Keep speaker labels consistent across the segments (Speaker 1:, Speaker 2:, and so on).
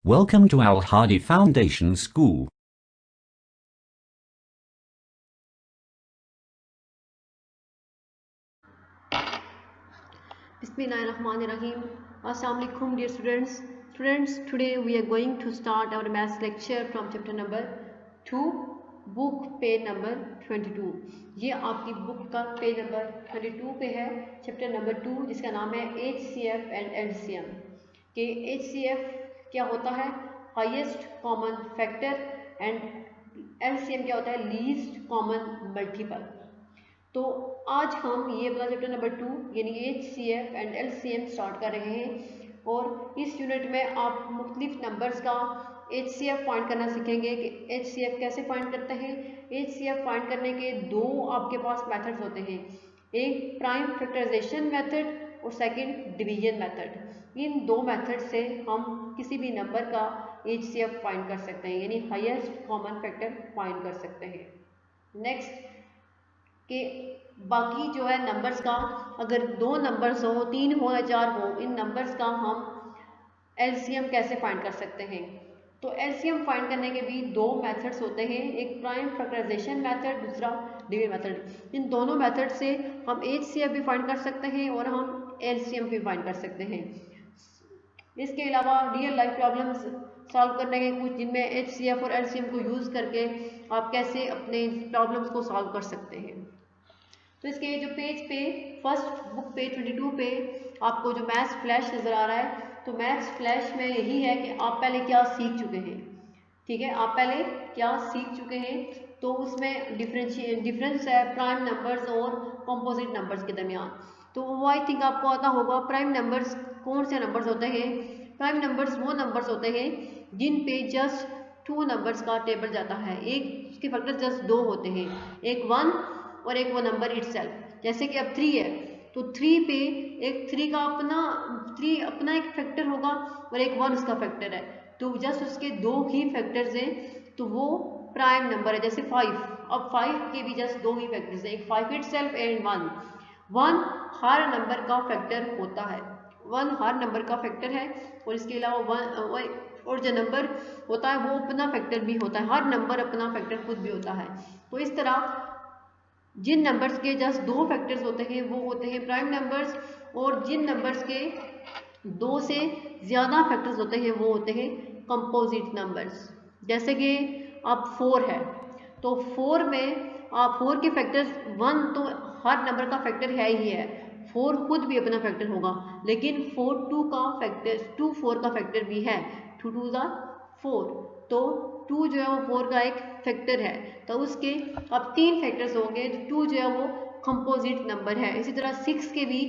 Speaker 1: Welcome to Al Hadi Foundation School.
Speaker 2: Bismillahirrahmanirrahim. Assalamu alaikum dear students. Today we are going to start our maths lecture from chapter number 2, book page number 22. ये आपकी book का page number 22 पे है, chapter number 2 जिसका नाम है HCF and LCM. कि HCF क्या होता है, highest common factor, and LCM क्या होता है, लीस्ट कॉमन मल्टीपल. तो आज हम ये अपना चैप्टर नंबर 2 यानी HCF एंड LCM स्टार्ट कर रहे हैं. और इस यूनिट में आप मुख्तलिफ नंबर्स का HCF फाइंड करना सीखेंगे कि HCF कैसे फाइंड करते हैं. HCF फाइंड करने के दो आपके पास मेथड्स होते हैं, एक प्राइम फैक्टराइजेशन मेथड और सेकंड डिवीजन मेथड. इन दो मेथड से हम किसी भी नंबर का HCF फाइंड कर सकते हैं यानी हाईएस्ट कॉमन फैक्टर फाइंड कर सकते हैं. नेक्स्ट कि बाकी जो है नंबर्स का, अगर दो नंबर्स हो, 3 हो या 4 हो, इन नंबर्स का हम LCM कैसे फाइंड कर सकते हैं. तो LCM फाइंड करने के भी दो मेथड्स होते हैं, एक प्राइम फैक्टराइजेशन मेथड, दूसरा डिवीजन मेथड. इन दोनों मेथड से हम HCF भी फाइंड कर सकते हैं और हम LCM भी फाइंड कर सकते हैं. इसके अलावा रियल लाइफ प्रॉब्लम्स सॉल्व करने के कुछ, जिनमें HCF और LCM को यूज़ करके आप कैसे अपने प्रॉब्लम्स को सॉल्व कर सकते हैं. तो इसके जो पेज पे फर्स्ट बुक पे 22 पे आपको जो मैथ्स फ्लैश नज़र आ रहा है, तो मैथ्स फ्लैश में यही है कि आप पहले क्या सीख चुके हैं. ठीक है, आप पहले क्या सीख चुके हैं. तो उसमें डिफरेंस है प्राइम नंबर्स और कंपोजिट नंबर्स के दरमियान. तो वो आई थिंक आपको आता होगा. प्राइम नंबर्स कौन से नंबर्स होते हैं. प्राइम नंबर्स वो नंबर्स होते हैं जिन पे जस्ट 2 नंबर्स का टेबल जाता है, एक उसके फैक्टर जस्ट 2 होते हैं, एक 1 और एक वो नंबर इटसेल्फ. जैसे कि अब 3 है तो 3 पे एक 3 अपना एक फैक्टर होगा और एक 1 उसका फैक्टर है, तो जस्ट उसके दो ही फैक्टर्स हैं, तो वो प्राइम नंबर है. जैसे 5, अब 5 के भी जस्ट दो ही फैक्टर्स हैं, एक 5 इटसेल्फ एंड 1. 1 हर नंबर का फैक्टर होता है, 1 हर नंबर का फैक्टर है. और इसके अलावा 1 और जो नंबर होता है वो अपना फैक्टर भी होता है, हर नंबर अपना फैक्टर खुद भी होता है. तो इस तरह जिन नंबर्स के जस्ट दो फैक्टर्स होते हैं वो होते हैं प्राइम नंबर्स, और जिन नंबर्स के दो से ज़्यादा फैक्टर्स होते हैं वो होते हैं कंपोजिट नंबर्स. जैसे कि अब 4 है तो 4 में आप 4 के फैक्टर्स 1 तो हर नंबर का फैक्टर है ही है, 4 खुद भी अपना फैक्टर होगा, लेकिन 4 2 का फैक्टर 2 4 का फैक्टर भी है, 2 2 4. तो 2 जो है वो 4 का एक फैक्टर है, तो उसके अब 3 फैक्टर्स होंगे, तो 2 जो है वो कंपोजिट नंबर है. इसी तरह 6 के भी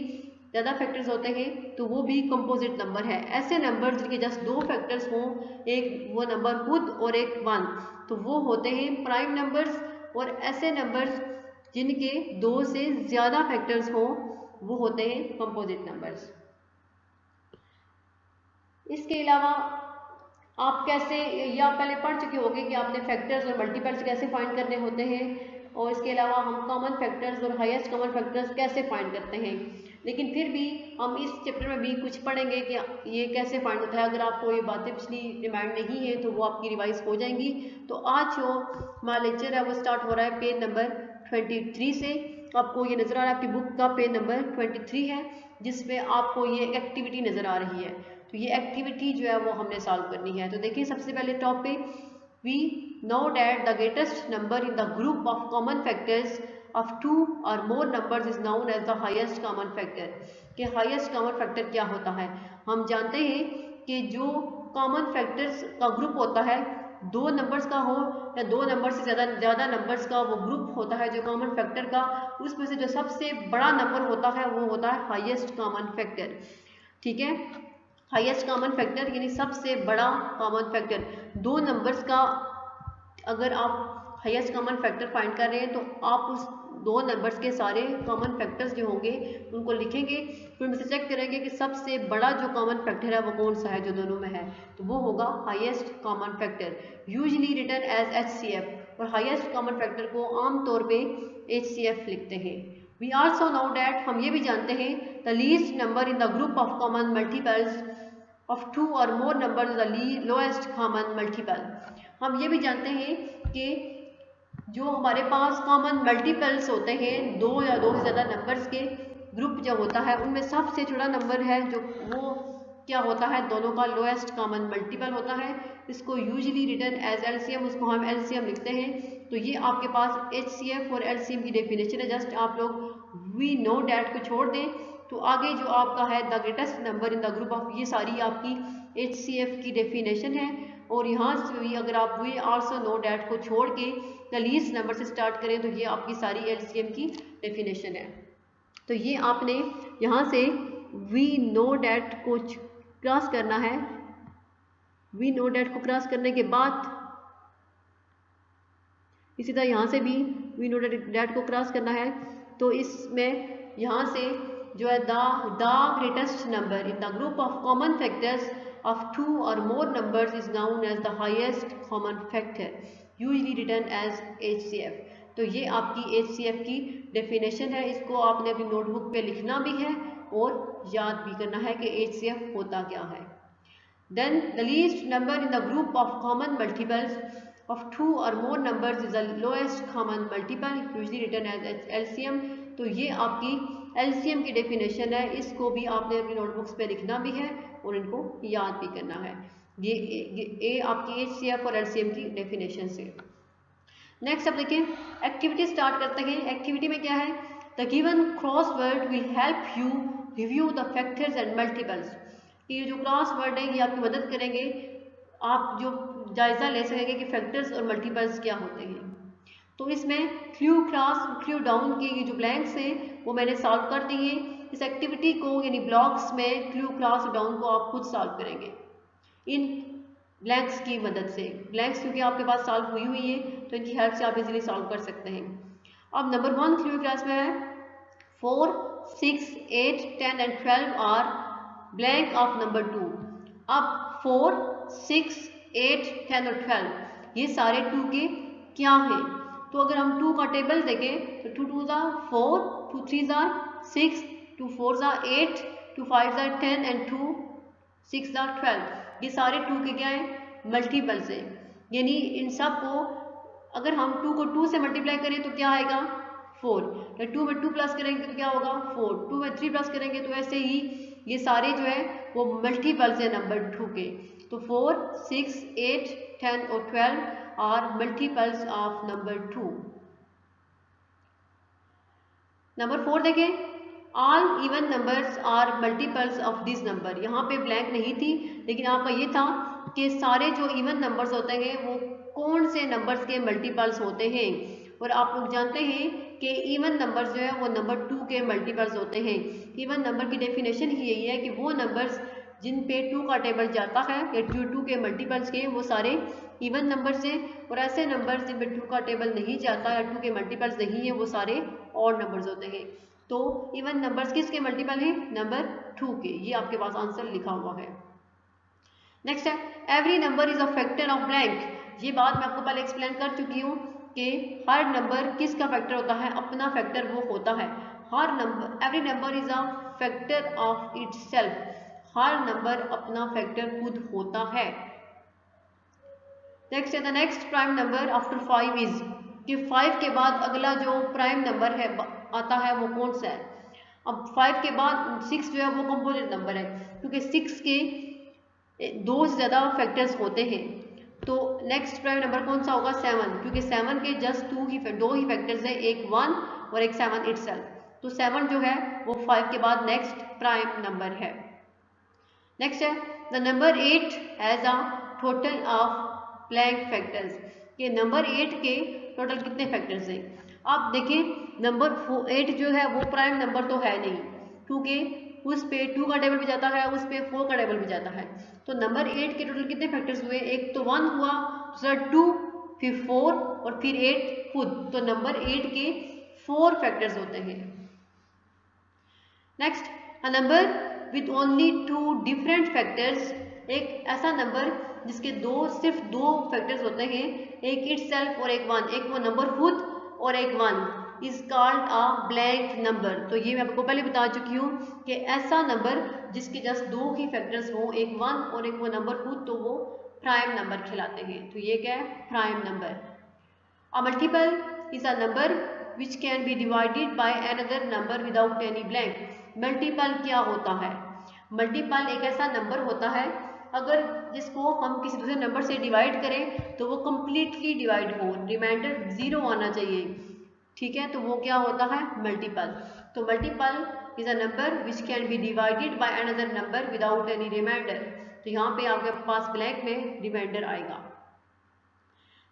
Speaker 2: ज़्यादा फैक्टर्स होते हैं तो वो भी कंपोजिट नंबर है. ऐसे नंबर जिनके जस्ट दो फैक्टर्स हों, एक वो नंबर खुद और एक 1, तो वो होते हैं प्राइम नंबर्स. और ऐसे नंबर्स जिनके दो से ज़्यादा फैक्टर्स हों वो होते हैं कंपोजिट नंबर्स. इसके अलावा आप कैसे, ये आप पहले पढ़ चुके होंगे कि आपने फैक्टर्स और मल्टीपल्स कैसे फाइंड करने होते हैं, और इसके अलावा हम कॉमन फैक्टर्स और हाईएस्ट कॉमन फैक्टर्स कैसे फाइंड करते हैं. लेकिन फिर भी हम इस चैप्टर में भी कुछ पढ़ेंगे कि ये कैसे फाइंड होता है. अगर आपको ये बातें पिछली रिमाइंड नहीं है तो वो आपकी रिवाइज हो जाएंगी. तो आज जो हमारा लेक्चर है वो स्टार्ट हो रहा है पेज नंबर 23 से. आपको ये नज़र आ रहा है आपकी बुक का पेज नंबर 23 है, जिसमें आपको ये एक्टिविटी नज़र आ रही है. तो ये एक्टिविटी जो है वो हमने सॉल्व करनी है. तो देखिए सबसे पहले टॉप पे, we know that the greatest number in the group of common factors of 2 और more numbers is known as the highest common factor. कि हाईएस्ट कॉमन फैक्टर क्या होता है. हम जानते हैं कि जो कॉमन फैक्टर्स का ग्रुप होता है, दो नंबर्स का हो या दो नंबर से ज़्यादा नंबर्स का वो ग्रुप होता है जो कॉमन फैक्टर का, उसमें से जो सबसे बड़ा नंबर होता है वो होता है हाईएस्ट कॉमन फैक्टर. ठीक है, हाईएस्ट कॉमन फैक्टर यानी सबसे बड़ा कॉमन फैक्टर. दो नंबर्स का अगर आप हाईएस्ट कॉमन फैक्टर फाइंड कर रहे हैं तो आप उस दो नंबर्स के सारे कॉमन फैक्टर्स जो होंगे उनको लिखेंगे, फिर उनसे चेक करेंगे कि सबसे बड़ा जो कॉमन फैक्टर है वो कौन सा है जो दोनों में है, तो वो होगा highest common factor, usually written as HCF. और हाईएस्ट कॉमन फैक्टर को आमतौर पे HCF लिखते हैं. वी आल्सो नो डैट, हम ये भी जानते हैं, the least number in the group of common multiples of 2 or more numbers is the lowest common multiple। हम ये भी जानते हैं कि जो हमारे पास कॉमन मल्टीपल्स होते हैं, दो या दो से ज़्यादा नंबर्स के ग्रुप जब होता है उनमें सबसे छोटा नंबर है जो वो क्या होता है, दोनों का लोएस्ट कॉमन मल्टीपल होता है। इसको यूजुअली रिटन एज एलसीएम, उसको हम एलसीएम लिखते हैं। तो ये आपके पास एचसीएफ और एलसीएम की डेफिनेशन है। जस्ट आप लोग वी नो डैट को छोड़ दें तो आगे जो आपका है the greatest number in the group of, ये सारी आपकी एचसीएफ की डेफिनेशन है। और यहाँ से भी अगर आप वी आल्सो नो डैट को छोड़ के द लीस्ट नंबर से स्टार्ट करें तो ये आपकी सारी एलसीएम की डेफिनेशन है। तो ये आपने यहाँ से वी नो डैट को क्रॉस करना है। वी नो डैट को क्रॉस करने के बाद इसी तरह यहाँ से भी वी नो डैट को क्रॉस करना है। तो इसमें यहाँ से जो है the greatest number in the group of common factors of 2 or more numbers is known as the highest common factor, usually written as HCF। तो ये आपकी HCF की डेफिनेशन है। इसको आपने अपनी नोटबुक पे लिखना भी है और याद भी करना है कि HCF होता क्या है। Then the least number in the group of common multiples of 2 or more numbers is the lowest common multiple, usually written as LCM। तो ये आपकी LCM की डेफिनेशन है। इसको भी आपने अपनी नोटबुक्स पे लिखना भी है और इनको याद भी करना है। ये आपकी HCF और LCM की डेफिनेशन से। नेक्स्ट अब देखिए एक्टिविटी स्टार्ट करते हैं। एक्टिविटी में क्या है, the given crossword will help you review the factors and multiples. ये जो क्रॉसवर्ड है ये आपकी मदद करेंगे, आप जो जायजा ले सकेंगे कि फैक्टर्स और मल्टीपल्स क्या होते हैं। तो इसमें क्लू डाउन की जो ब्लैंक्स हैं वो मैंने सॉल्व कर दिए। इस एक्टिविटी को यानी ब्लॉक्स में क्लू क्लास डाउन को आप खुद सॉल्व करेंगे इन ब्लैंक्स की मदद से। ब्लैंक्स क्योंकि आपके पास सॉल्व हुई है तो इनकी हेल्प से आप इजीली सॉल्व कर सकते हैं। अब नंबर 1 क्लू क्लास में है 4, 6, 8, 10 and 12 are blank of number 2। अब 4, 6, 8, 10 और 12 ये सारे 2 के क्या हैं। तो अगर हम 2 का टेबल देखें तो 2 2 4, 2 3 6, 2 4 8, 2 5 10 एंड 2 6 12। ये सारे 2 के क्या हैं, मल्टीपल्स हैं। यानी इन सब को अगर हम 2 को 2 से मल्टीप्लाई करें तो क्या आएगा 4, तो 2 में 2 प्लस करेंगे तो क्या होगा 4, 2 में 3 प्लस करेंगे तो ऐसे ही ये सारे जो है वो मल्टीपल्स है नंबर 2 के। तो 4, 6, 8, 10 और 12 are multiples of number 2। Number 4 देखें, all even numbers are multiples of this number. यहाँ पे ब्लैंक नहीं थी लेकिन आपका ये था कि सारे जो इवन नंबर्स होते हैं वो कौन से नंबर्स के मल्टीपल्स होते हैं। और आप लोग जानते हैं कि इवन नंबर्स जो है वो नंबर 2 के मल्टीपल्स होते हैं। इवन नंबर की डेफिनेशन ही यही है कि वो नंबर्स जिन पे 2 का टेबल जाता है या 2 के मल्टीपल्स के वो सारे इवन नंबर्स हैं। और ऐसे नंबर्स जिन पे 2 का टेबल नहीं जाता या 2 के मल्टीपल्स नहीं है वो सारे ऑड नंबर्स होते हैं। तो इवन नंबर्स किसके मल्टीपल हैं, नंबर 2 के। ये आपके पास आंसर लिखा हुआ है। नेक्स्ट है every number is a factor of blank. ये बात मैं आपको पहले एक्सप्लेन कर चुकी हूँ कि हर नंबर किसका फैक्टर होता है, अपना फैक्टर वो होता है। हर नंबर every number is a factor of itself. हर नंबर अपना फैक्टर खुद होता है। नेक्स्ट है the next prime number after 5 is, कि 5 के बाद अगला जो प्राइम नंबर है आता है वो कौन सा है। अब 5 के बाद 6 जो है वो कंपोजिट नंबर है क्योंकि 6 के 2 से ज़्यादा फैक्टर्स होते हैं। तो नेक्स्ट प्राइम नंबर कौन सा होगा 7, क्योंकि 7 के जस्ट 2 ही फैक्टर्स हैं, एक 1 और एक 7 इटसेल्फ। तो 7 जो है वो 5 के बाद नेक्स्ट प्राइम नंबर है। नेक्स्ट है the number 8 has a total of blank factors, कि नंबर 8 के टोटल कितने फैक्टर्स हैं। आप देखिए नंबर 8 जो है वो प्राइम नंबर तो है नहीं क्योंकि उस पे 2 का टेबल भी जाता है, उस पे 4 का टेबल भी जाता है। तो नंबर 8 के टोटल कितने फैक्टर्स हुए, एक तो 1 हुआ, दूसरा 2, फिर 4 और फिर 8 खुद। तो नंबर 8 के 4 फैक्टर्स होते हैं। Next a number with only 2 different factors, एक ऐसा नंबर जिसके सिर्फ दो फैक्टर्स होते हैं, एक इटसेल्फ और एक 1। एक वो नंबर खुद और एक 1। Is called a blank number. तो ये मैं आपको पहले बता चुकी हूँ कि ऐसा नंबर जिसके जस्ट दो ही फैक्टर्स हों, एक 1 और एक वो नंबर हो, तो वो प्राइम नंबर कहलाते हैं। तो ये क्या है? Prime number. A multiple is a number which can be divided by another number without any blank. Multiple क्या होता है? मल्टीपल एक ऐसा नंबर होता है अगर जिसको हम किसी दूसरे नंबर से डिवाइड करें तो वो कंप्लीटली डिवाइड हो, रिमाइंडर 0 आना चाहिए, ठीक है? तो वो क्या होता है? मल्टीपल। तो multiple is a number which can be divided by another number without any remainder. तो यहाँ पे आपके पास ब्लैंक में रिमाइंडर आएगा।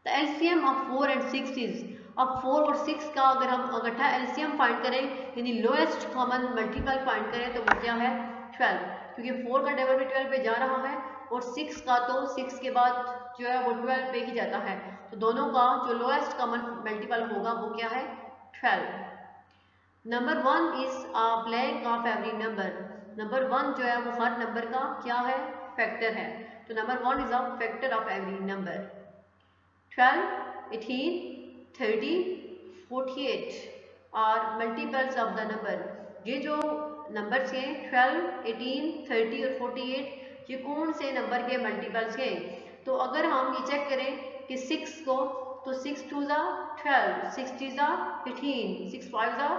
Speaker 2: The LCM of 4 and 6 is, अब 4 और 6 का अगर हम इकट्ठा एलसीएम फाइंड करें यानी लोएस्ट कॉमन मल्टीपल फाइंड करें तो वो क्या है? 12, क्योंकि 4 का टेबल भी 12 पे जा रहा है और 6 का तो 6 के बाद जो है वो 12 पे ही जाता है। तो दोनों का जो लोएस्ट कॉमन मल्टीपल होगा वो क्या है? 12। Number 1 is a blank of every number. Number 1 जो है वो हर नंबर का क्या है? फैक्टर है। तो number 1 is a factor of every number. 12, 18, 30, 48 are multiples of the number। ये जो नंबर्स हैं 12, 18, 30 और 48 ये कौन से नंबर के मल्टीपल्स हैं? तो अगर हम ये चेक करें कि 6 को, तो 6 2 ज़ा 12, 6 3 ज़ा 18, 6 5 ज़ा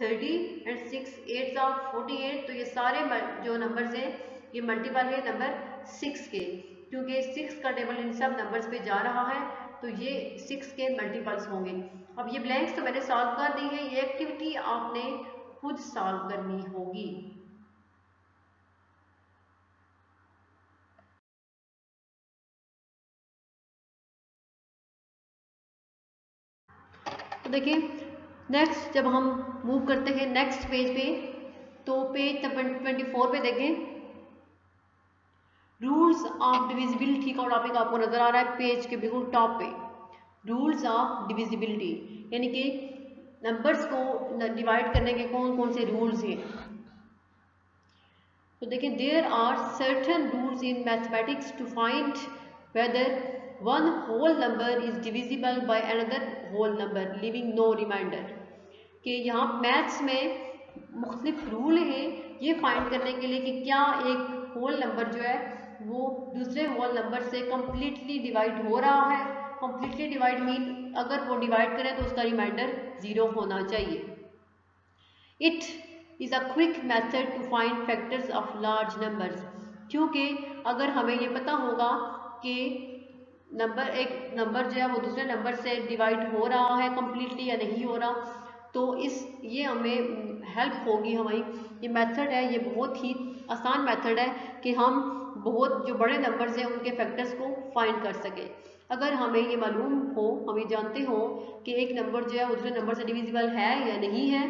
Speaker 2: 30 एंड 6 8 ज़ा 48। तो ये सारे जो नंबर्स हैं ये मल्टीपल है नंबर 6 के, क्योंकि 6 का टेबल इन सब नंबर्स पे जा रहा है तो ये 6 के मल्टीपल्स होंगे। अब ये ब्लैंक्स तो मैंने सॉल्व कर दी है, ये एक्टिविटी आपने खुद सॉल्व करनी होगी। तो देखिए नेक्स्ट जब हम मूव करते हैं नेक्स्ट पेज पे, तो पेज 24 पे देखें, रूल्स ऑफ डिविजिबिलिटी का टॉपिक आपको नजर आ रहा है पेज के बिल्कुल टॉप पे। रूल्स ऑफ डिविजिबिलिटी यानी कि नंबर्स को डिवाइड करने के कौन कौन से रूल्स हैं। तो देखिए there are certain rules in mathematics to find whether one whole number is divisible by another whole number leaving no remainder. कि यहाँ मैथ्स में मुख्तलिफ रूल हैं ये फाइंड करने के लिए कि क्या एक होल नंबर जो है वो दूसरे होल नंबर से कम्प्लीटली डिवाइड हो रहा है। कम्प्लीटली डिवाइड मीन अगर वो डिवाइड करें तो उसका रिमाइंडर 0 होना चाहिए। It is a quick method to find factors of large numbers, क्योंकि अगर हमें ये पता होगा कि एक नंबर जो है वो दूसरे नंबर से डिवाइड हो रहा है कम्प्लीटली या नहीं हो रहा, तो ये हमें हेल्प होगी हमारी। ये मेथड है, ये बहुत ही आसान मेथड है कि हम बहुत जो बड़े नंबर्स हैं उनके फैक्टर्स को फाइंड कर सकें। अगर हमें ये मालूम हो, हम ये जानते हो कि एक नंबर जो है वो दूसरे नंबर से डिविजिबल है या नहीं है,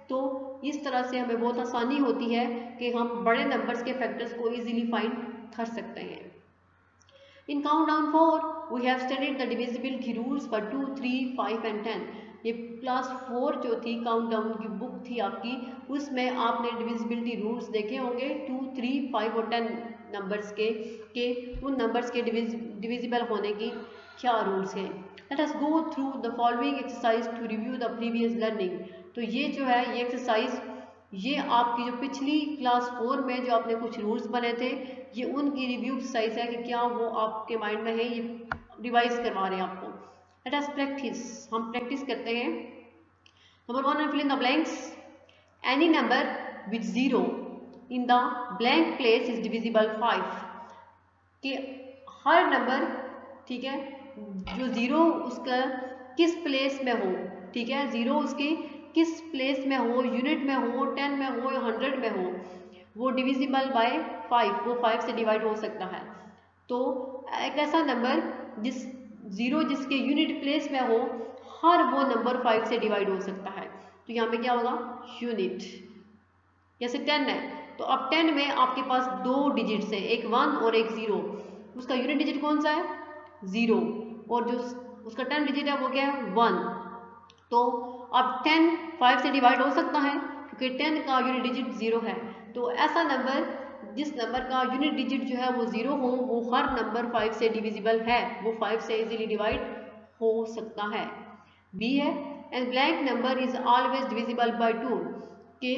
Speaker 2: तो इस तरह से हमें बहुत आसानी होती है कि हम बड़े नंबर्स के फैक्टर्स को इजीली फाइंड कर सकते हैं। In countdown 4, we have studied the divisibility rules for 2, 3, 5 and 10। ये क्लास 4 जो थी काउंटडाउन की बुक थी आपकी, उसमें आपने डिविजिबिलिटी रूल्स देखे होंगे 2, 3, 5 और 10 नंबर्स के उन नंबर्स के डिविजिबल होने की क्या रूल्स हैं। Let us go through the following exercise to review the previous learning. तो ये जो है ये एक्सरसाइज ये आपकी जो पिछली क्लास 4 में जो आपने कुछ रूल्स बने थे ये उनकी रिव्यू एक्सरसाइज है कि क्या वो आपके माइंड में है, ये रिवाइज करवा रहे हैं आपको। लेट अस प्रैक्टिस, हम प्रैक्टिस करते हैं। Number 1, fill in the blanks. Any number with 0 in the blank place is divisible 5। कि हर नंबर, ठीक है, जो 0 उसका किस प्लेस में हो, ठीक है, 0 उसके किस प्लेस में हो, यूनिट में हो, 10 में हो या 100 में हो, वो डिविजिबल बाय 5, वो 5 से डिवाइड हो सकता है। तो एक ऐसा नंबर जिस 0 जिसके यूनिट प्लेस में हो, हर वो नंबर 5 से डिवाइड हो सकता है। तो यहाँ पे क्या होगा? यूनिट। जैसे 10 है तो अब 10 में आपके पास 2 डिजिट्स है, एक 1 और एक 0। उसका यूनिट डिजिट कौन सा है? 0। और जो उसका 10 डिजिट है वो क्या है? 1। तो अब 10 5 से डिवाइड हो सकता है क्योंकि 10 का यूनिट डिजिट 0 है। तो ऐसा नंबर जिस नंबर का यूनिट डिजिट जो है वो 0 हो, वो हर नंबर 5 से डिविजिबल है, वो 5 से इजीली डिवाइड हो सकता है। बी है and blank number is always divisible by 2, कि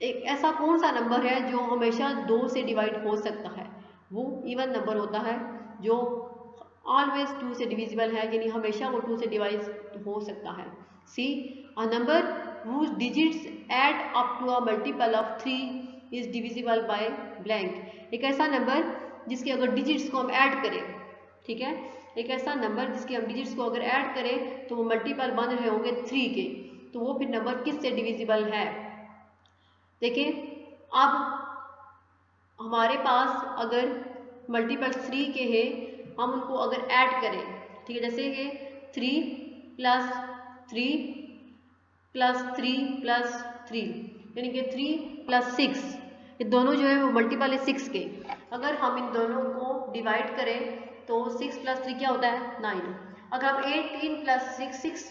Speaker 2: एक ऐसा कौन सा नंबर है जो हमेशा 2 से डिवाइड हो सकता है। वो इवन नंबर होता है जो ऑलवेज 2 से डिविजिबल है, यानी हमेशा वो 2 से डिवाइड हो सकता है। See a number whose digits add up to a multiple of 3 is divisible by blank। एक ऐसा नंबर जिसके अगर डिजिट्स को हम ऐड करें, ठीक है, एक ऐसा नंबर जिसके हम डिजिट्स को अगर ऐड करें तो वो मल्टीपल बन रहे होंगे 3 के, तो वो फिर नंबर किस से डिविजिबल है। देखिए अब हमारे पास अगर मल्टीपल 3 के हैं, हम उनको अगर ऐड करें, ठीक है, जैसे कि 3 प्लस 3 प्लस 3 प्लस 3, यानी कि 3 प्लस 6, ये दोनों जो है वो मल्टीपल है 6 के। अगर हम इन दोनों को डिवाइड करें तो 6 प्लस 3 क्या होता है 9। अगर हम 18 प्लस 6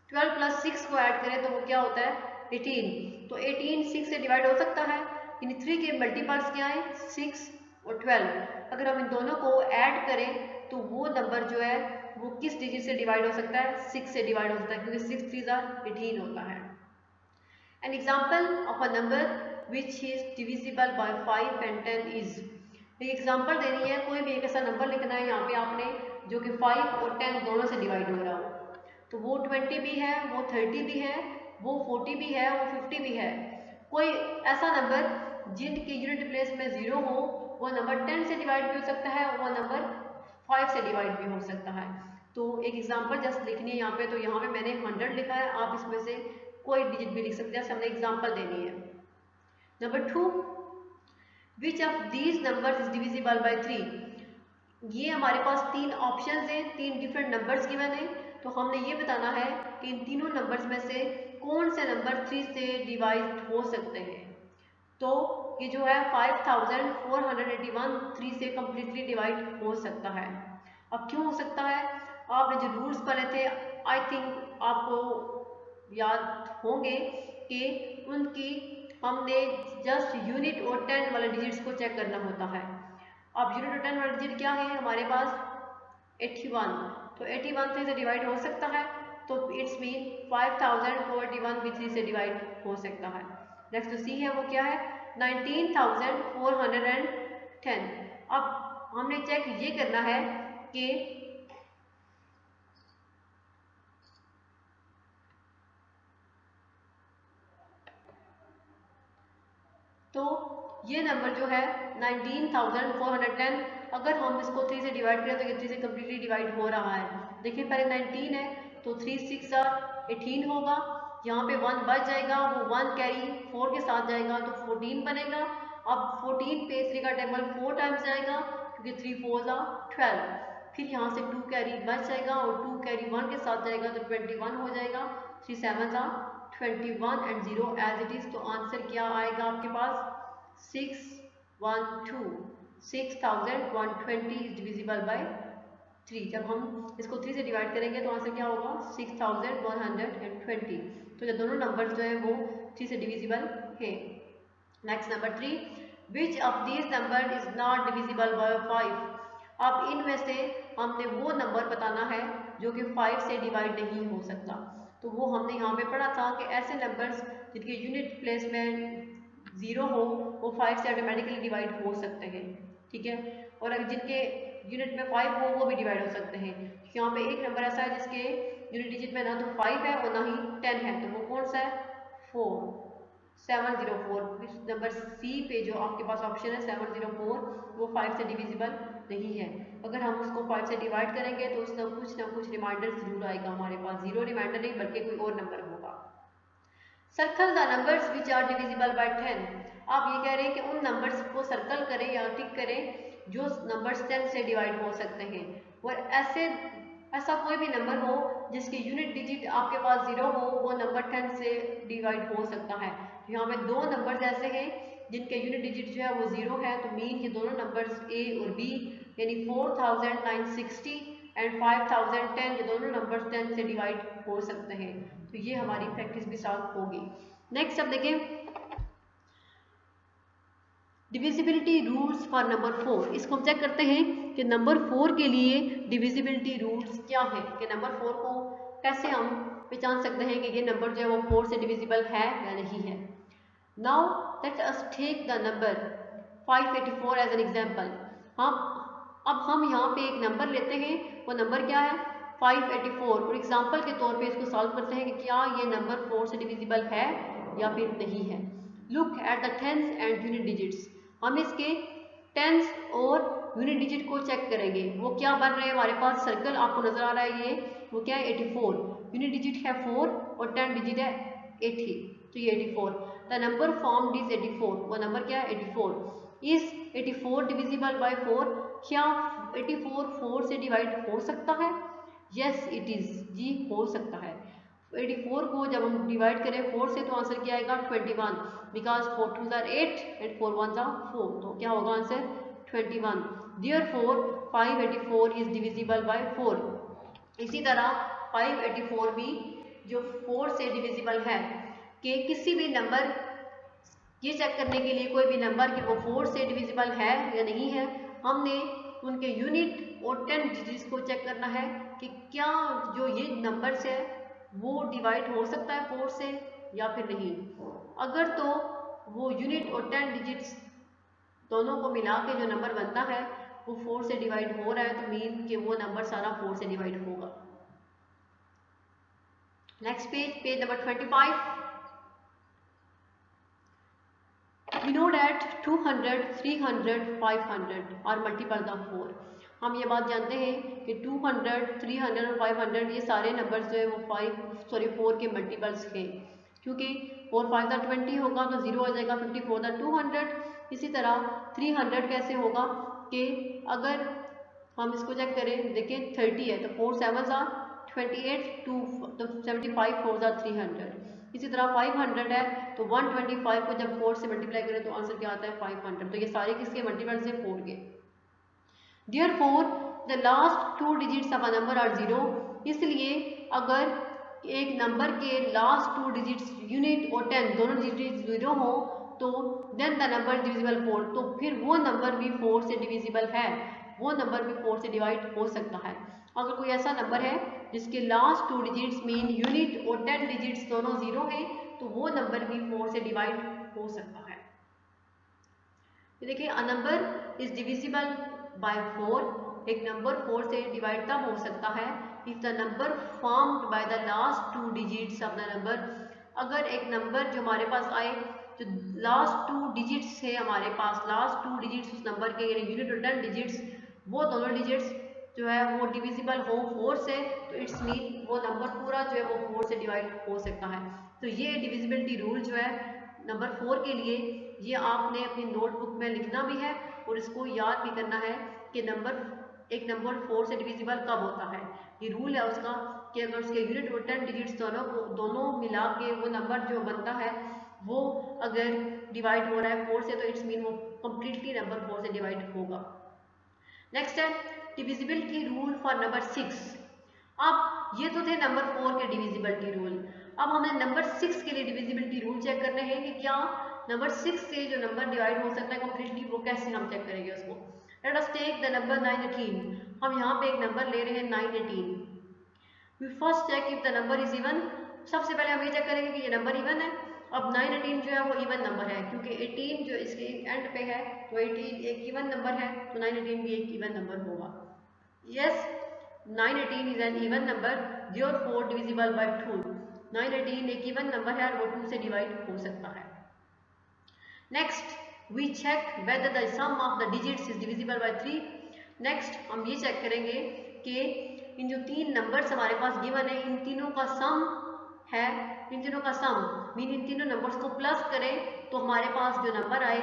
Speaker 2: 12 प्लस 6 को ऐड करें तो वो क्या होता है 18। तो 18 6 से डिवाइड हो सकता है, यानी 3 के मल्टीपल्स क्या है 6 और 12। अगर हम इन दोनों को ऐड करें तो वो नंबर जो है वो किस डिजिट से डिवाइड हो सकता है 6 से डिवाइड हो सकता है, क्योंकि 6 3 18 होता है। An example of a number which is divisible bye 5 and 10 is. एक एग्जाम्पल देनी है, कोई भी एक ऐसा नंबर लिखना है यहाँ पे आपने जो कि 5 और 10 दोनों से डिवाइड हो रहा हो। तो वो 20 भी है, वो 30 भी है, वो 40 भी है, वो 50 भी है। कोई ऐसा नंबर जिनके यूनिट प्लेस में 0 हो, वो नंबर 10 से डिवाइड भी हो सकता है, वो नंबर 5 से डिवाइड भी हो सकता है। तो एक एग्जांपल जस्ट लिखनी है यहाँ पे, तो यहाँ पे मैंने 100 लिखा है, आप इसमें से कोई डिजिट भी लिख सकते हैं, हमने एग्जांपल देनी है। Number 2, which of these numbers is divisible by 3। ये हमारे पास 3 ऑप्शंस हैं, 3 डिफरेंट नंबर्स गिवन है, तो हमने ये बताना है कि इन तीनों नंबर्स में से कौन से नंबर 3 से डिवाइड हो सकते हैं। तो ये जो है 5481 3 से कम्प्लीटली डिवाइड हो सकता है। अब क्यों हो सकता है, आपने जो रूल्स पढ़े थे आई थिंक आपको याद होंगे कि उनकी हमने जस्ट यूनिट और 10 वाले डिजिट्स को चेक करना होता है। अब यूनिट और 10 वाला डिजिट क्या है हमारे पास 81, तो 81 3 से डिवाइड हो सकता है, तो इट्स मीन 5041 भी 3 से डिवाइड हो सकता है। नेक्स्ट जो सी है वो क्या है 19410। अब हमने चेक ये करना है कि तो ये नंबर जो है 19410, अगर हम इसको 3 से डिवाइड करें तो ये 3 से कम्प्लीटली डिवाइड हो रहा है। देखिए पहले 19 है तो 3 6 18 होगा, यहाँ पे 1 बच जाएगा, वो 1 कैरी 4 के साथ जाएगा तो 14 बनेगा। अब 14 पे 3 का टेबल 4 टाइम्स जाएगा क्योंकि 3 4 12, फिर यहाँ से 2 कैरी बच जाएगा और 2 कैरी 1 के साथ जाएगा तो 21 हो जाएगा, 3 7 21 एंड 0 एज इट इज। तो आंसर क्या आएगा आपके पास 612, 6120 इज डिविजिबल बाय 3। जब हम इसको 3 से डिवाइड करेंगे तो आंसर क्या होगा 6120। तो ये दोनों नंबर्स जो है वो 3 से डिविजिबल है। Next number 3, which of these number is not divisible by 5। अब इनमें से हमने वो नंबर बताना है जो कि 5 से डिवाइड नहीं हो सकता। तो वो हमने यहाँ पे पढ़ा था कि ऐसे नंबर्स जिनके यूनिट प्लेस में 0 हो वो 5 से ऑटोमेटिकली डिवाइड हो सकते हैं, ठीक है। और अगर जिनके यूनिट में 5 हो वो भी डिवाइड हो सकते हैं। यहाँ पे एक नंबर ऐसा है जिसके यूनिट डिजिट में ना तो 5 है और ना ही 10 है, तो वो कौन सा है 704। इस नंबर सी पे जो आपके पास ऑप्शन है 704 वो 5 से डिविजिबल नहीं है। अगर हम उसको 5 से डिवाइड करेंगे तो उसका कुछ ना कुछ रिमाइंडर जरूर आएगा हमारे पास, 0 रिमाइंडर नहीं बल्कि कोई और नंबर होगा। Circle the numbers which are divisible by 10। आप ये कह रहे हैं कि उन नंबर्स को सर्कल करें या टिक करें जो नंबर्स 10 से डिवाइड हो सकते हैं, और ऐसा कोई भी नंबर हो जिसकी यूनिट डिजिट आपके पास 0 हो वो नंबर 10 से डिवाइड हो सकता है। यहाँ पे दो नंबर्स ऐसे हैं जिनके यूनिट डिजिट जो है वो 0 है, तो मीन ये दोनों नंबर्स ए और बी यानी 4960 एंड 5010 ये दोनों नंबर्स 10 से डिवाइड हो सकते हैं। तो ये हमारी प्रैक्टिस भी साथ होगी। नेक्स्ट अब देखें डिविजिबिलिटी रूल्स फॉर नंबर 4। इसको हम चेक करते हैं कि नंबर 4 के लिए डिविजिबिलिटी रूल्स क्या है, कि नंबर 4 को कैसे हम पहचान सकते हैं कि ये नंबर जो है वो 4 से डिविजिबल है या नहीं है। Now let us take the number 584 as an example. अब हम यहाँ पे एक नंबर लेते हैं, वो नंबर क्या है 584, और एग्जाम्पल के तौर पे इसको सॉल्व करते हैं कि क्या ये नंबर 4 से डिविजिबल है या फिर नहीं है। Look at the tens and unit digits. हम इसके टेंस और यूनिट डिजिट को चेक करेंगे। वो क्या बन रहे हैं हमारे पास, सर्कल आपको नजर आ रहा है, ये वो क्या है 84, यूनिट डिजिट है 4 और 10 डिजिट है 80, तो ये 84। द नंबर फॉर्म्ड इज 84, वो नंबर क्या है 84। इज 84 डिविजिबल बाय 4, क्या 84 4 से डिवाइड हो सकता है? यस इट इज, जी हो सकता है। 84 को जब हम डिवाइड करें 4 से तो आंसर क्या आएगा 21, बिकॉज 4 2 आर 8 एंड 4 1 आर 4, तो क्या होगा answer 21। Therefore 584 is divisible by 4। इसी तरह 584 भी जो 4 से डिविजिबल है कि किसी भी नंबर, ये चेक करने के लिए कोई भी नंबर कि वो 4 से डिविजिबल है या नहीं है, हमने उनके यूनिट और 10 डिजिट्स को चेक करना है कि क्या जो ये नंबर्स है वो डिवाइड हो सकता है 4 से या फिर नहीं। अगर तो वो यूनिट और 10 डिजिट्स दोनों को मिला के जो नंबर बनता है वो 4 से डिवाइड हो रहा है, तो मीन कि वो नंबर सारा 4 से डिवाइड होगा। Next page number 25। We know that 200, 300, 500 are multiple of 4। हम ये बात जानते हैं कि 200, 300 और 500 ये सारे नंबर्स जो है वो 4 के मल्टीपल्स हैं, क्योंकि 4 5 का 20 होगा तो 0 हो जाएगा, 54 का 200। इसी तरह 300 कैसे होगा कि अगर हम इसको चेक करें, देखिए 30 है तो 4 7 आर 28, 2 तो 75, 4 आर 300। इसी तरह 500 है तो 125 को जब 4 से मल्टीप्लाई करें तो आंसर क्या आता है 500। तो ये सारे किसके मल्टीपल्स हैं 4 के। Therefore the last 2 digits of a number are 0। इसलिए अगर एक नंबर के लास्ट 2 डिजिट्स यूनिट और 10 दोनों डिजिट 0 हो तो देन द नंबर डिविजिबल 4, तो फिर वो नंबर भी 4 से डिविजिबल है, वो नंबर भी 4 से डिवाइड हो सकता है। अगर कोई ऐसा नंबर है जिसके लास्ट 2 डिजिट्स मीन यूनिट और 10 डिजिट्स दोनों 0 हैं तो वो नंबर भी 4 से डिवाइड हो सकता है। देखिए अ नंबर इज डिविजिबल बाय 4। एक नंबर 4 से डिवाइड तब हो सकता है if the number formed by the last 2 digits of the number. अगर एक नंबर जो हमारे पास आए जो लास्ट 2 डिजिट्स है हमारे पास, लास्ट 2 डिजिट्स उस नंबर के यानी यूनिट और 10 डिजिट्स, वो दोनों डिजिट्स जो है वो डिविजिबल हो 4 से, तो इट्स मीन वो नंबर पूरा जो है वो 4 से डिवाइड हो सकता है। तो ये डिविजिबिलिटी रूल जो है नंबर 4 के लिए, ये आपने अपनी नोटबुक में लिखना भी है और इसको याद भी करना है कि एक नंबर 4 से डिविजिबल कब होता है। ये रूल है उसका कि अगर उसके यूनिट और 10 डिजिट्स दोनों मिला के वो नंबर जो बनता है वो अगर डिवाइड हो रहा है 4 से, तो इट्स मीन वो कंप्लीटली नंबर 4 से डिवाइड होगा। नेक्स्ट है डिविजिबिलिटी रूल फॉर नंबर 6। अब ये तो थे नंबर 4 के डिविजिबिलिटी रूल, अब हमें नंबर 6 के लिए डिविजिबिलिटी रूल चेक करने हैं कि क्या नंबर 6 से जो नंबर डिवाइड हो सकता है कंप्लीटली, वो कैसे हम चेक करेंगे उसको। Let us take the number 918। हम यहाँ पे एक नंबर ले रहे हैं 918। We first check if the number is even. सबसे पहले हम ये चेक करेंगे कि ये नंबर इवन है। अब 918 जो है वो इवन नंबर है, क्योंकि 18 जो इसके एंड पे है तो 18 एक इवन नंबर है, तो 918 भी एक इवन नंबर होगा। Yes 918 is an even number, therefore divisible by 2। 918 एक इवन नंबर है और वो 2 से डिवाइड हो सकता है। Next we check whether the sum of the digits is divisible by 3। Next हम ये चेक करेंगे कि इन जो 3 नंबर्स हमारे पास गिवन है इन तीनों का सम है, इन तीनों का सम मीन इन तीनों नंबर्स को प्लस करें तो हमारे पास जो नंबर आए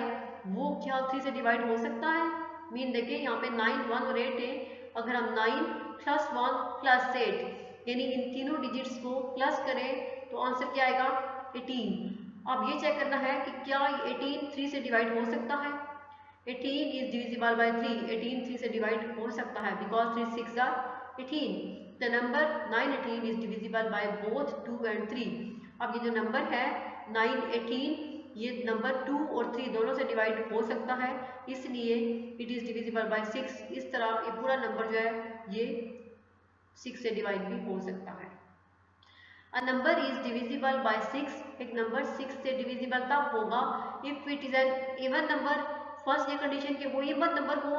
Speaker 2: वो क्या 3 से डिवाइड हो सकता है। मीन देखिए यहाँ पे 9 1 और 8 है, अगर हम 9 प्लस 1 प्लस 8 यानी इन तीनों डिजिट्स को प्लस करें तो आंसर क्या आएगा 18। अब ये चेक करना है कि क्या 18 3 से डिवाइड हो सकता है। 18 इज डिविजिबल बाय 3। 18 3 से डिवाइड हो सकता है because 3 6 are 18। The number 918 is divisible by both 2 and 3। अब ये जो नंबर है 918 ये नंबर 2 और 3 दोनों से डिवाइड हो सकता है, इसलिए इट इज डिविजिबल बाय 6। इस तरह ये पूरा नंबर जो है ये 6 से डिवाइड भी हो सकता है। A number is divisible by 6, एक नंबर 6 से डिविजिबल तब होगा if it is an even number, first ये कंडीशन कि वो इवन नंबर हो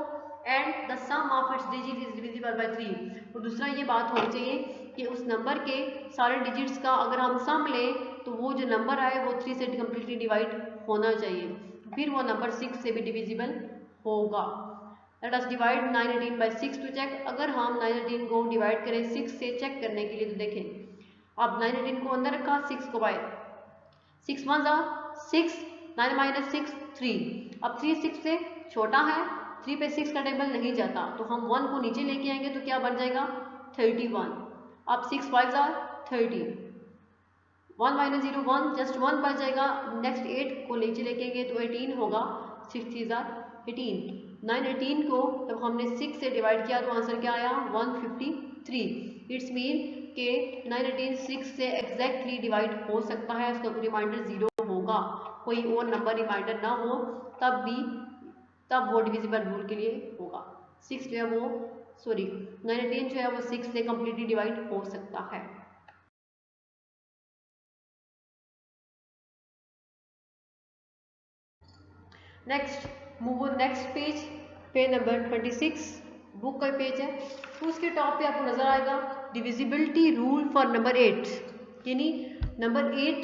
Speaker 2: and the sum of its digit is divisible by 3, और दूसरा ये बात होनी चाहिए कि उस नंबर के सारे डिजिट्स का अगर हम सम लें तो वो जो नंबर आए वो 3 से कम्प्लीटली डिवाइड होना चाहिए, फिर वो नंबर 6 से भी डिविजिबल होगा। Let us divide 918 by 6 to check. अगर हम 918 को डिवाइड करें 6 से चेक करने के लिए तो देखें, अब 918 को अंदर रखा, 6 को बाहर, 6 1 6, 9 माइनस 6 3, अब 3 6 से छोटा है, 3 पे 6 का टेबल नहीं जाता तो हम 1 को नीचे लेके आएंगे तो क्या बन जाएगा 31, अब 6 5 30, 1 माइनस 0 1, जस्ट 1 बच जाएगा, नेक्स्ट 8 को नीचे लेके आएंगे तो 18 होगा, 6 3 18, 918 को जब हमने 6 से डिवाइड किया तो आंसर क्या आया 153। इट्स मीन के 918 6 से एग्जैक्टली डिवाइड हो सकता है, उसका कोई रिमाइंडर 0 होगा, कोई और नंबर रिमाइंडर ना हो तब वो डिविजिबल रूल के लिए होगा। 6 जो है वो 918 जो है वो 6 से कम्प्लीटली डिवाइड हो सकता है। Next move on next page number 26 book का पेज है, तो उसके टॉप पे आपको नजर आएगा डिविजिबिलिटी रूल फॉर नंबर 8, यानी नंबर 8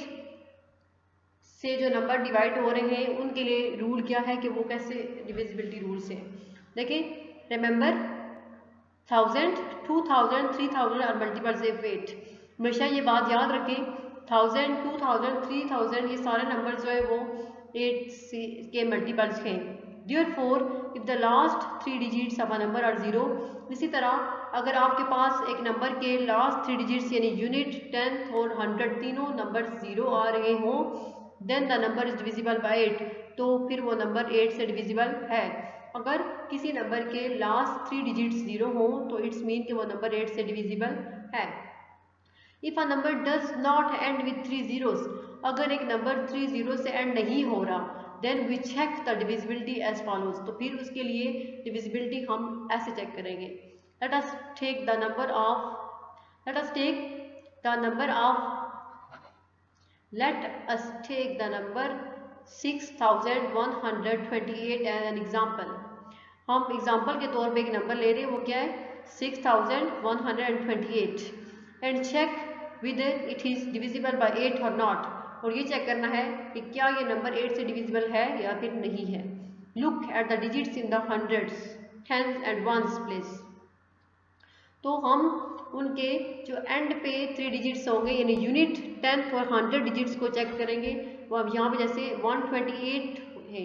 Speaker 2: से जो नंबर डिवाइड हो रहे हैं उनके लिए रूल क्या है कि वो कैसे डिविजिबिलिटी रूल से। देखिए रिमेंबर 1000 2000 3000 और मल्टीपल्स ऑफ 8, हमेशा ये बात याद रखें 1000 2000 3000 ये सारे नंबर जो है वो 8 के मल्टीपल्स हैं। Therefore, if the last 3 digits of a number are 0, इसी तरह अगर आपके पास एक नंबर के लास्ट 3 डिजिट्स यानी यूनिट, टेंथ और 100 तीनों नंबर 0 आ रहे हों, then the number is divisible by 8, तो फिर वो नंबर 8 से डिविजिबल है। अगर किसी नंबर के लास्ट 3 डिजिट्स 0 हों तो इट्स मीन कि वो नंबर 8 से डिविजिबल है। If a number does not and with 3 zeros, अगर एक नंबर 3 0 से एंड नहीं हो रहा, then we check the divisibility as follows, तो फिर उसके लिए डिविजिबिलिटी हम ऐसे चेक करेंगे। Let us take the number of let us take the number 6128 as an example. हम एग्जाम्पल के तौर पे एक नंबर ले रहे हैं, वो क्या है 6128, and check whether it is divisible by 8 or not, और ये चेक करना है कि क्या ये नंबर 8 से डिविजिबल है या फिर नहीं है। Look at the digits in the hundreds, tens and ones place, तो हम उनके जो एंड पे 3 डिजिट्स होंगे यानी यूनिट, टेंथ और 100 डिजिट्स को चेक करेंगे। वो अब यहाँ पे जैसे 128 है,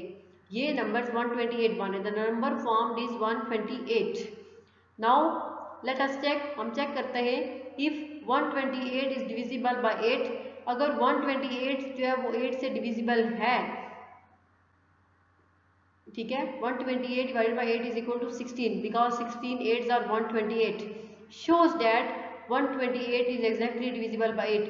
Speaker 2: ये नंबर्स 128 बने, the number formed is 128। Now let us check, हम चेक करते हैं इफ 128 इज डिविजिबल बाय 8, अगर 128 जो है वो 8 से डिविजिबल है, ठीक है, 128 divided by 8 is equal to 16, because 16 8s are 128, shows that 128 is exactly divisible by 8।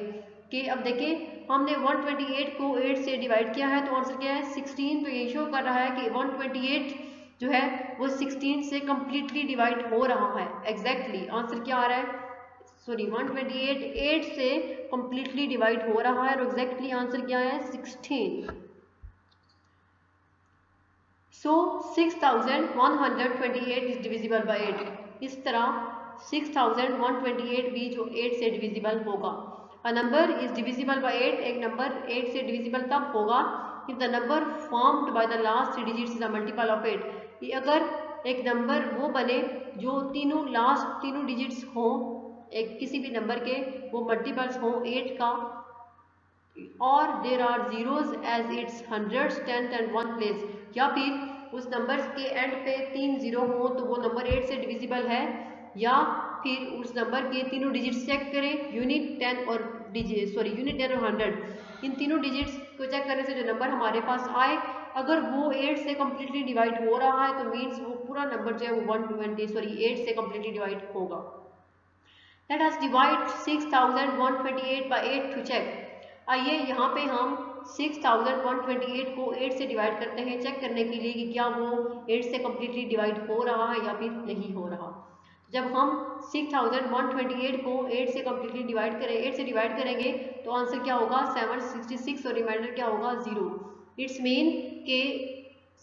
Speaker 2: कि अब देखें हमने 128 को 8 से डिवाइड किया है तो आंसर क्या है 16, तो ये शो कर रहा है कि 128 जो है वो 16 से कम्प्लीटली डिवाइड हो रहा है। एग्जैक्टली आंसर क्या आ रहा है 128 8 से कम्प्लीटली डिवाइड हो रहा है, और एग्जैक्टली आंसर क्या है 16। सो 6128 इज डिविजिबल बाय 8। इस तरह 6128 भी जो 8 से डिविजिबल होगा। अ नंबर इज डिविजिबल बाय 8, एक नंबर 8 से डिविजिबल तब होगा if the number formed by the last 3 digits is a multiple of 8, कि अगर एक नंबर वो बने जो लास्ट तीनों डिजिट्स हों एक किसी भी नंबर के, वो मल्टीपल्स हों 8 का, और there are zeros as its hundreds, tenth and one place, या फिर उस नंबर के एंड पे 3 0 हो तो वो नंबर 8 से डिविजिबल है, या फिर उस नंबर के तीनों डिजिट्स चेक करें, यूनिट 10 और यूनिट 10 और 100, इन तीनों डिजिट्स को चेक करने से जो नंबर हमारे पास आए अगर वो 8 से कम्प्लीटली डिवाइड हो रहा है तो मीन्स वो पूरा नंबर जो है वो 8 से कम्प्लीटली डिवाइड होगा। Let us divide 6128 by 8 to check। आइए यहाँ पे हम 6128 को 8 से डिवाइड करते हैं चेक करने के लिए कि क्या वो 8 से कम्प्लीटली डिवाइड हो रहा है या फिर नहीं हो रहा। जब हम 6128 को 8 से कम्प्लीटली डिवाइड करें 8 से डिवाइड करेंगे तो आंसर क्या होगा 766 और रिमाइंडर क्या होगा 0। इट्स मीन के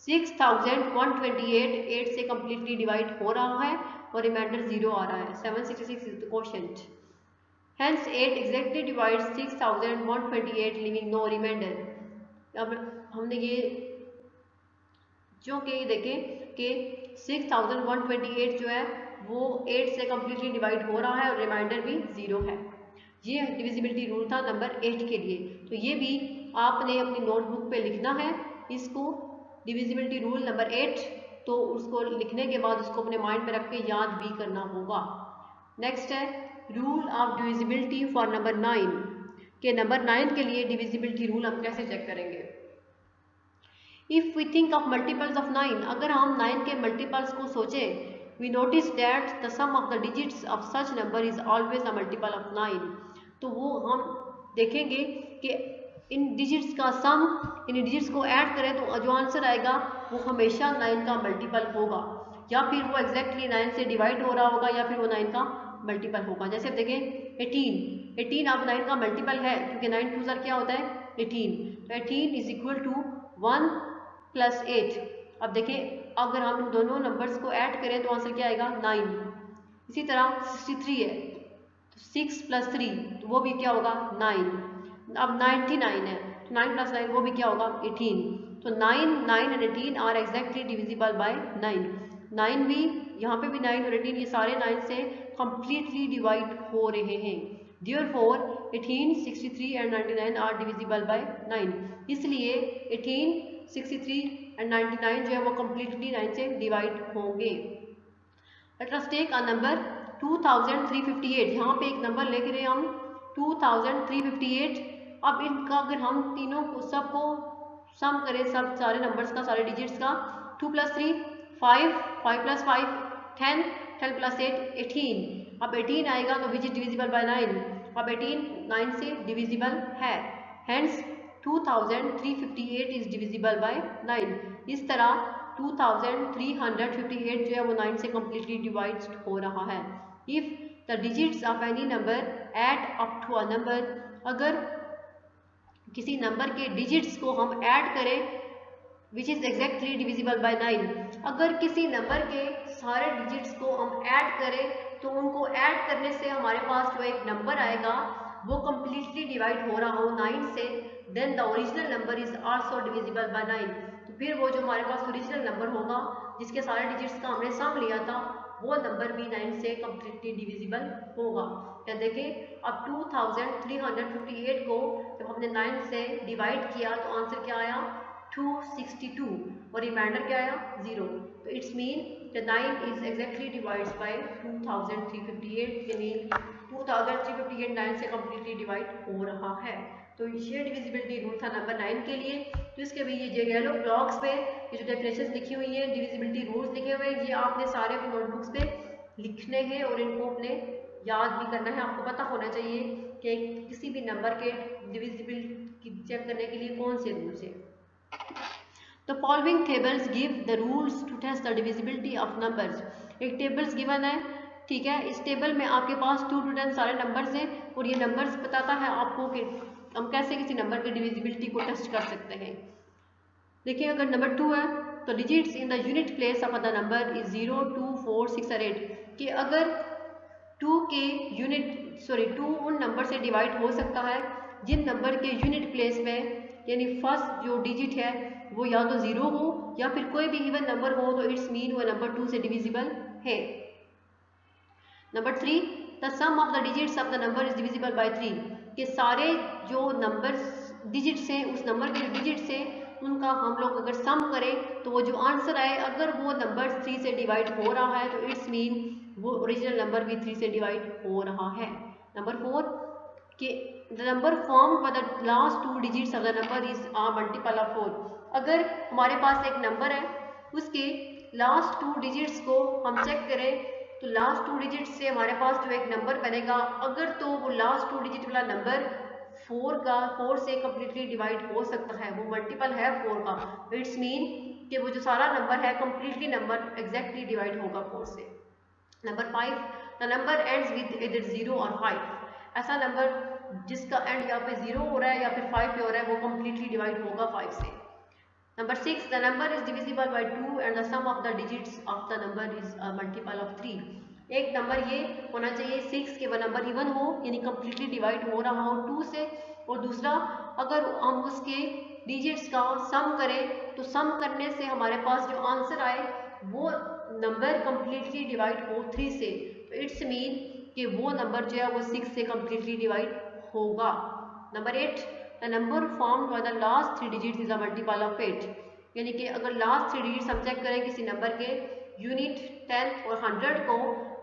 Speaker 2: 6128 8 से कम्प्लीटली डिवाइड हो रहा है और रिमाइंडर 0 आ रहा है। 766 is the quotient. Hence 8 exactly divides 6128 leaving no remainder। अब हमने ये जो कि देखें कि 6128 जो है वो 8 से कम्प्लीटली डिवाइड हो रहा है और रिमाइंडर भी 0 है। ये डिविजिबिलिटी रूल था नंबर 8 के लिए। तो ये भी आपने अपनी नोटबुक पे लिखना है इसको, डिविजिबिलिटी रूल नंबर 8। तो उसको लिखने के बाद उसको अपने माइंड में रख के याद भी करना होगा। नेक्स्ट है rule of divisibility for number 9 के नंबर 9 के लिए डिविजिबिलिटी रूल हम कैसे चेक करेंगे। If we think of multiples of 9, अगर हम 9 के मल्टीपल्स को सोचें, we notice that the sum of the digits of such number is always a multiple of 9। तो वो हम देखेंगे कि इन डिजिट्स का सम, इन डिजिट्स को ऐड करें तो जो आंसर आएगा वो हमेशा 9 का मल्टीपल होगा, या फिर वो एग्जैक्टली 9 से डिवाइड हो रहा होगा, या फिर वो 9 का मल्टीपल होगा। जैसे अब देखें 18 अब 9 का मल्टीपल है क्योंकि 9 2 ज़र क्या होता है 18। तो 18 इज इक्वल टू 1 प्लस 8। अब देखें अगर हम इन दोनों नंबर्स को ऐड करें तो आंसर क्या आएगा 9। इसी तरह 63 है तो 6 प्लस 3 तो वो भी क्या होगा 9। अब 99 है तो 9 प्लस 9 वो भी क्या होगा 18। तो 9 9 and 18 are exactly divisible by 9। 9 भी यहाँ पे भी 9 और 18 ये सारे 9 से completely डिवाइड हो रहे हैं। Therefore 18, 63 and 99 are divisible by 9। इसलिए 18, 63 and 99 जो है वो completely 9 से डिवाइड होंगे। Let us take a number 2358। यहाँ पे एक नंबर लिख रहे हैं हम 2358। अब इनका अगर हम तीनों को सबको सम करें, सब सारे नंबर्स का, सारे डिजिट्स का, 2 प्लस 3 5, 5 प्लस 5 10, 10 प्लस 8 18। अब 18 आएगा तो विच इज डिविजिबल बाय 9। अब 18 9 से डिविजिबल है, हेंस 2358 इज डिविजिबल बाय 9। इस तरह 2358 जो है वो 9 से कम्प्लीटली डिवाइड हो रहा है। If the digits of any number add up to a number, अगर किसी नंबर के डिजिट्स को हम ऐड करें which is exactly divisible by 9। अगर किसी नंबर के सारे डिजिट्स को हम ऐड करें तो उनको ऐड करने से हमारे पास जो एक नंबर आएगा वो कम्प्लीटली डिवाइड हो रहा हो 9 से, then the original number is also divisible by 9। तो फिर वो जो हमारे पास ओरिजिनल नंबर होगा जिसके सारे डिजिट्स का हमने सम लिया था वो नंबर भी 9 से कम्प्लीटली डिविजिबल होगा। क्या देखें अब 2358 को जब हमने 9 से डिवाइड किया तो आंसर क्या आया 262 और रिमाइंडर क्या आया 0। तो it's mean the 9 is exactly divides bye 2358। Mean 2358 9 से कम्प्लीटली डिवाइड हो रहा है। तो ये डिविजिबिलिटी रूल था नंबर 9 के लिए। तो इसके भी ये येलो ब्लॉक्स पे ये जो डेफिनेशंस लिखी हुई है, डिविजिबिलिटी रूल्स लिखे हुए हैं, ये आपने सारे अपने नोटबुक्स पे लिखने हैं और इनको अपने याद भी करना है। आपको पता होना चाहिए कि किसी भी नंबर के डिविजिबिलिटी चेक करने के लिए कौन से रूल्स हैं। The following tables give the rules to test the divisibility of numbers। एक टेबल्स गिवन है, ठीक है। इस टेबल में आपके पास 2 to 10 सारे नंबर्स हैं और ये नंबर्स बताता है आपको कि हम कैसे किसी नंबर की डिविजिबिलिटी को टेस्ट कर सकते हैं। देखिए अगर नंबर 2 है तो digits in the unit place of the number is 0, 2, 4, 6 और 8। कि अगर 2 के यूनिट 2 उन नंबर से डिवाइड हो सकता है जिन नंबर के यूनिट प्लेस में, यानी फर्स्ट जो डिजिट है वो या तो 0 हो या फिर कोई भी इवन नंबर हो, तो इट्स मीन वो नंबर 2 से डिविजिबल है। Number 3 the sum of the digits of the number is divisible by 3। कि सारे जो नंबर्स डिजिट्स हैं उस नंबर के डिजिट्स हैं उनका हम लोग अगर सम करें तो वो जो आंसर आए अगर वो नंबर 3 से डिवाइड हो रहा है तो इट्स मीन वो ओरिजिनल नंबर भी 3 से डिवाइड हो रहा है। नंबर 4 कि the number form by the last 2 digits of the number is a multiple of 4। अगर हमारे पास एक नंबर है उसके लास्ट 2 डिजिट्स को हम चेक करें तो लास्ट 2 डिजिट्स से हमारे पास जो एक नंबर बनेगा अगर तो वो लास्ट 2 डिजिट वाला नंबर 4 से कम्प्लीटली डिवाइड हो सकता है, वो मल्टीपल है 4 का, इट्स मीन कि वो जो सारा नंबर है कम्प्लीटली नंबर एग्जैक्टली डिवाइड होगा 4 से। Number 5, the number ends with either 0 और 5। ऐसा नंबर जिसका एंड यहाँ पे 0 हो रहा है या फिर 5 पे हो रहा है वो कम्प्लीटली डिवाइड होगा 5 से। Number 6, the number is divisible by 2 and the sum of the digits of the number is a multiple of 3। एक नंबर ये होना चाहिए 6 के वो नंबर इवन हो, यानी कम्प्लीटली डिवाइड हो रहा हो 2 से, और दूसरा अगर हम उसके डिजिट्स का सम करें तो सम करने से हमारे पास जो आंसर आए वो नंबर कम्प्लीटली डिवाइड हो 3 से, तो इट्स मीन कि वो नंबर जो है वो 6 से कम्प्लीटली डिवाइड होगा। Number 8, the number formed by the last 3 digits is a multiple of 8। यानी कि अगर लास्ट 3 डिजिट्स हम चेक करें किसी नंबर के यूनिट 10 और 100 को,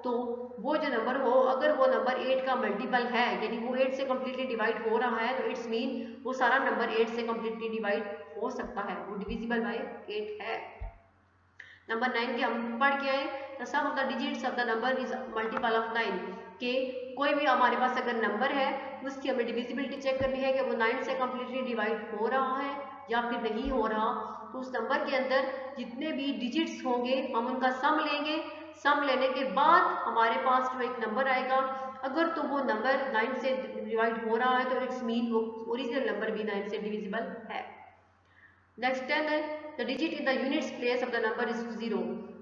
Speaker 2: तो वो जो नंबर हो अगर वो नंबर 8 का मल्टीपल है, यानी वो 8 से कम्प्लीटली डिवाइड हो रहा है, तो इट्स मीन वो सारा नंबर 8 से कम्प्लीटली डिवाइड हो सकता है, वो डिविजिबल बाय 8 है। नंबर 9 के हम पढ़ के आए, the sum of the digits of the number is multiple of 9। कि कोई भी हमारे पास अगर नंबर है उसकी हमें डिविजिबिलिटी चेक करनी है कि वो 9 से कम्प्लीटली डिवाइड हो रहा है या फिर नहीं हो रहा, तो उस नंबर के अंदर जितने भी डिजिट्स होंगे हम उनका सम लेंगे। सम लेने के बाद हमारे पास जो एक नंबर आएगा, अगर तो वो नंबर 9 से डिवाइड हो रहा है तो इट्स मीन वो ओरिजिनल नंबर भी 9 से डिविजिबल है। नेक्स्ट 10 है, the digit in the units place of the number is 0।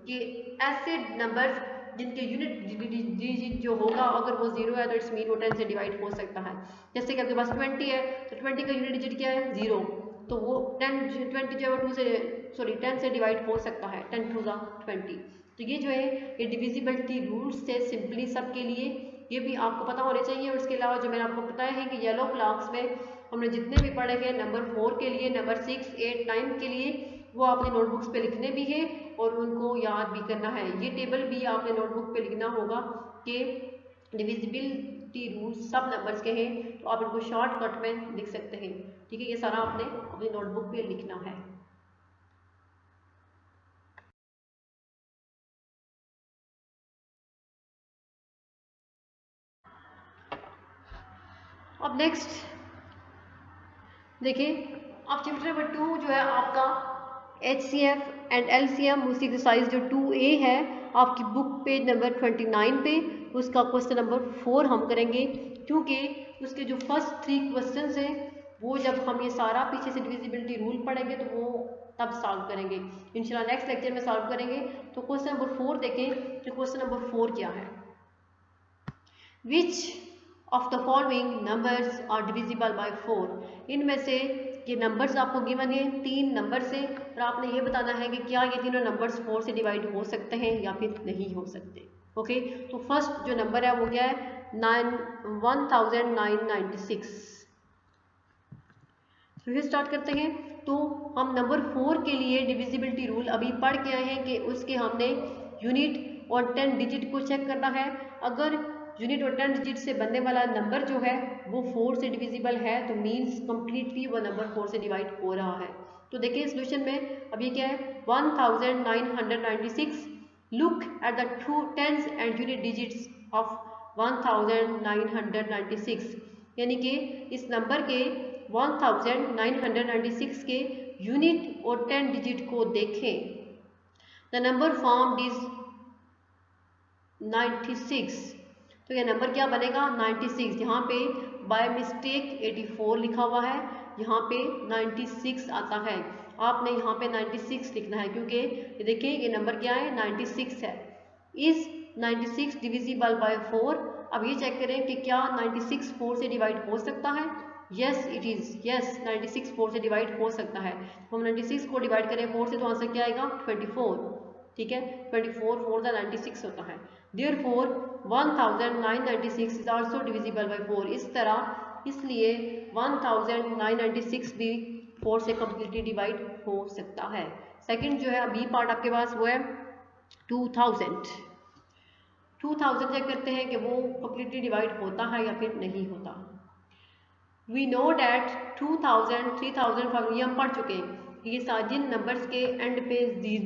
Speaker 2: कि ऐसे नंबर जिनके यूनिट डिजिट जो होगा अगर वो 0 है तो इट्स मीन वो 10 से डिवाइड हो सकता है। जैसे कि आपके पास 20 है तो 20 का यूनिट डिजिट क्या है 0, तो वो 20 जो है वो 10 से डिवाइड हो सकता है, 10 टू द 20। तो ये जो है ये डिविजिबिलिटी रूल्स थे सिंपली सबके लिए, ये भी आपको पता होने चाहिए। और इसके अलावा जो मैंने आपको बताया है कि येलो क्लास में हमने जितने भी पढ़े हैं नंबर 4 के लिए, नंबर 6, 8, 9 के लिए, वो आपने नोटबुक्स पे लिखने भी है और उनको याद भी करना है। ये टेबल भी आपने नोटबुक पे लिखना होगा कि डिविजिबिलिटी रूल्स सब नंबर्स के हैं, तो आप इनको शॉर्टकट में लिख सकते हैं। ठीक है, ये सारा आपने अपनी नोटबुक पे लिखना है। अब नेक्स्ट देखिए, अब चैप्टर नंबर 2 जो है आपका HCF एंड LCM उसकी एक्सरसाइज जो 2A है आपकी बुक पेज नंबर 29 पे, उसका क्वेश्चन नंबर 4 हम करेंगे, क्योंकि उसके जो फर्स्ट 3 क्वेश्चंस हैं वो जब हम ये सारा पीछे से डिविजिबिलिटी रूल पढ़ेंगे तो वो तब सॉल्व करेंगे इंशाल्लाह, नेक्स्ट लेक्चर में सॉल्व करेंगे। तो क्वेश्चन नंबर 4 देखें कि क्वेश्चन नंबर 4 क्या है। Which of the following numbers are divisible by 4। इनमें से ये नंबर्स आपको गिवन है 3 नंबर से, और आपने ये बताना है कि क्या ये तीनों नंबर्स 4 से डिवाइड हो सकते हैं या फिर नहीं हो सकते। ओके, तो फर्स्ट जो नंबर है वो क्या है 1996। फिर स्टार्ट करते हैं। तो हम नंबर 4 के लिए डिविजिबिलिटी रूल अभी पढ़ के आए हैं कि उसके हमने यूनिट और 10 डिजिट को चेक करना है। अगर यूनिट और 10 डिजिट से बनने वाला नंबर जो है वो 4 से डिविजिबल है तो मीन्स कंप्लीटली वो नंबर 4 से डिवाइड हो रहा है। तो देखिए सोल्यूशन में अभी क्या है 1996। Look at the 2 tens and unit digits of 1996। यानी कि इस नंबर के 1996 के यूनिट और 10 डिजिट को देखें। The number formed is 96। तो ये नंबर क्या बनेगा 96। यहाँ पे बाय मिस्टेक 84 लिखा हुआ है, यहाँ पे 96 आता है। आपने यहाँ पे 96 लिखना है क्योंकि ये देखिए ये नंबर क्या है 96 है। Is 96 divisible by 4। अब ये चेक करें कि क्या 96 4 से डिवाइड हो सकता है। यस इट इज़, यस 96 4 से डिवाइड हो सकता है। हम 96 को डिवाइड करें 4 से तो आंसर क्या आएगा 24। ठीक है, 24 4 द 96 होता है। Therefore 1996 is also divisible by 4। इस तरह इसलिए 1996 भी 4 से कम्प्लीटली डिवाइड हो सकता है। सेकंड जो है बी पार्ट आपके पास वो है 2000 चेक करते हैं कि वो कम्प्लीटली डिवाइड होता है या फिर नहीं होता। वी नो डैट 2000 3005 ये हम पढ़ चुके हैं। ये जिन नंबर्स के एंड पे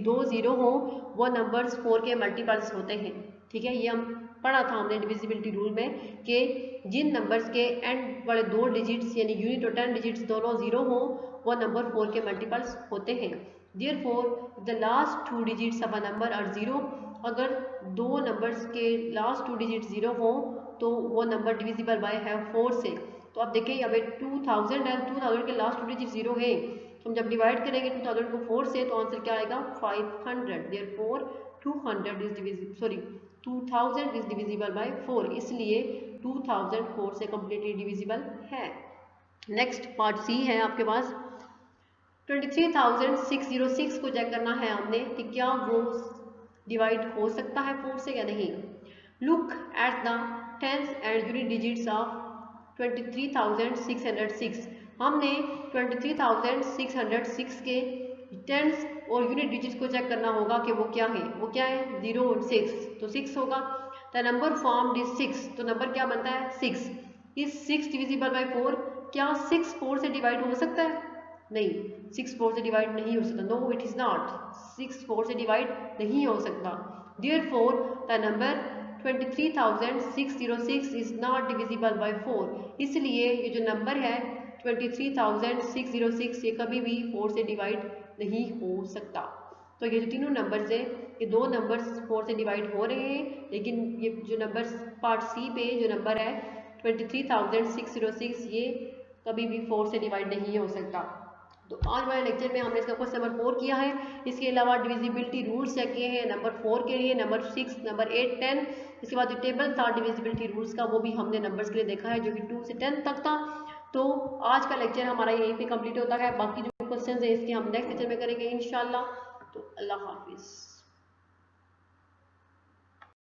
Speaker 2: 2 0 हो वो नंबर्स 4 के मल्टीपल्स होते हैं। ठीक है, ये हम पढ़ा था हमने डिविजिबिलिटी रूल में कि जिन नंबर्स के एंड वाले 2 डिजिट्स यानी यूनिट और 10 डिजिट्स दोनों 0 हो वो नंबर 4 के मल्टीपल्स होते हैं। Therefore the last two digits of a number are 0. अगर दो नंबर्स के लास्ट टू डिजिट 0 हो तो वो नंबर डिविजिबल बाय है 4 से। तो आप देखिए यहाँ पे 2000 है, 2000 के लास्ट टू डिजिट 0 है, तो हम जब डिवाइड करेंगे 2000 को 4 से तो आंसर क्या आएगा 500। Therefore 200 is divisible, sorry 2000 is divisible by 4, इसलिए 2000 4 से कम्प्लीटली डिविजिबल है। नेक्स्ट पार्ट सी है आपके पास। 23,606 को चेक करना है हमने कि क्या वो डिवाइड हो सकता है 4 से या नहीं। Look at the tens and unit digits of 23,606। हमने 23,606 के टेंस और यूनिट डिजिट्स को चेक करना होगा कि वो क्या है। वो क्या है 0 और 6, तो 6 होगा। द नंबर फॉर्म्ड इज 6, तो नंबर क्या बनता है 6। Is 6 divisible by 4? क्या 6 4 से डिवाइड हो सकता है? नहीं, 6 4 से डिवाइड नहीं हो सकता। नो इट इज नॉट, 6 4 से डिवाइड नहीं हो सकता। Therefore the number 23,606 is not divisible by 4। इसलिए ये जो नंबर है 23,606 ये कभी भी 4 से डिवाइड नहीं हो सकता। तो ये जो तीनों नंबर्स है, ये दो नंबर्स 4 से डिवाइड हो रहे हैं, लेकिन ये जो नंबर्स पार्ट सी पे जो नंबर है 23,606 ये कभी भी 4 से डिवाइड नहीं हो सकता। तो आज वाले लेक्चर में हमने इसका क्वेश्चन नंबर 4 किया है। इसके अलावा डिविजिबिलिटी रूल्स चेक किए हैं नंबर 4 के लिए, नंबर 6, नंबर 8, 10। इसके बाद जो टेबल था डिविजिबिलिटी रूल्स का वो भी हमने नंबर्स के लिए देखा है, जो कि 2 से 10 तक था। तो आज का लेक्चर हमारा यहीं पे कंप्लीट होता है। बाकी जो क्वेश्चन है इसके हम नेक्स्ट लेक्चर में करेंगे इंशाल्लाह। तो अल्लाह हाफिज़।